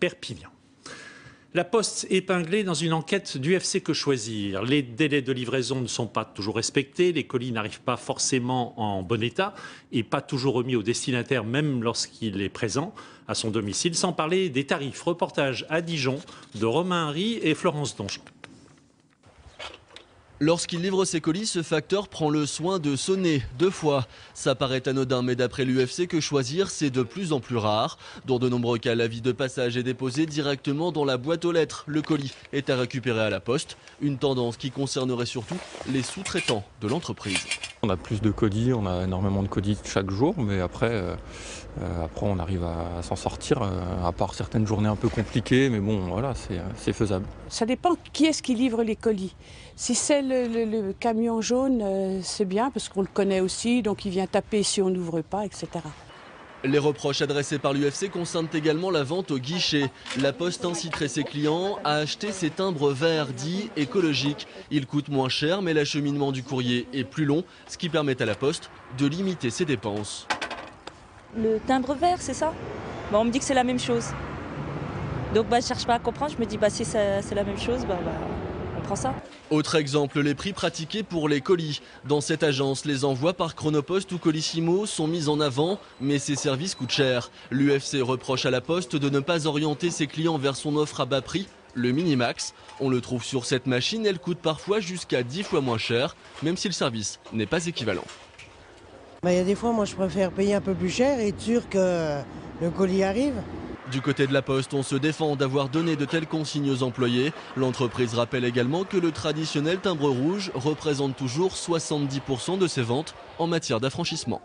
Perpignan. La Poste épinglée dans une enquête d'UFC Que Choisir. Les délais de livraison ne sont pas toujours respectés, les colis n'arrivent pas forcément en bon état et pas toujours remis au destinataire même lorsqu'il est présent à son domicile, sans parler des tarifs. Reportage à Dijon de Romain Henry et Florence Donjon. Lorsqu'il livre ses colis, ce facteur prend le soin de sonner 2 fois. Ça paraît anodin, mais d'après l'UFC Que Choisir, c'est de plus en plus rare. Dans de nombreux cas, l'avis de passage est déposé directement dans la boîte aux lettres. Le colis est à récupérer à la poste. Une tendance qui concernerait surtout les sous-traitants de l'entreprise. On a plus de colis, on a énormément de colis chaque jour, mais après on arrive à s'en sortir, à part certaines journées un peu compliquées, mais bon, voilà, c'est faisable. Ça dépend qui est-ce qui livre les colis. Si c'est le camion jaune, c'est bien parce qu'on le connaît aussi, donc il vient taper si on n'ouvre pas, etc. Les reproches adressés par l'UFC concernent également la vente au guichet. La Poste inciterait ses clients à acheter ces timbres verts dits écologiques. Ils coûtent moins cher, mais l'acheminement du courrier est plus long, ce qui permet à la Poste de limiter ses dépenses. Le timbre vert, c'est ça? On me dit que c'est la même chose. Donc je ne cherche pas à comprendre, je me dis si c'est la même chose, on prend ça. Autre exemple, les prix pratiqués pour les colis. Dans cette agence, les envois par Chronopost ou Colissimo sont mis en avant, mais ces services coûtent cher. L'UFC reproche à la Poste de ne pas orienter ses clients vers son offre à bas prix, le Minimax. On le trouve sur cette machine, elle coûte parfois jusqu'à 10 fois moins cher, même si le service n'est pas équivalent. Il y a des fois, moi je préfère payer un peu plus cher et être sûr que le colis arrive. Du côté de la Poste, on se défend d'avoir donné de telles consignes aux employés. L'entreprise rappelle également que le traditionnel timbre rouge représente toujours 70% de ses ventes en matière d'affranchissement.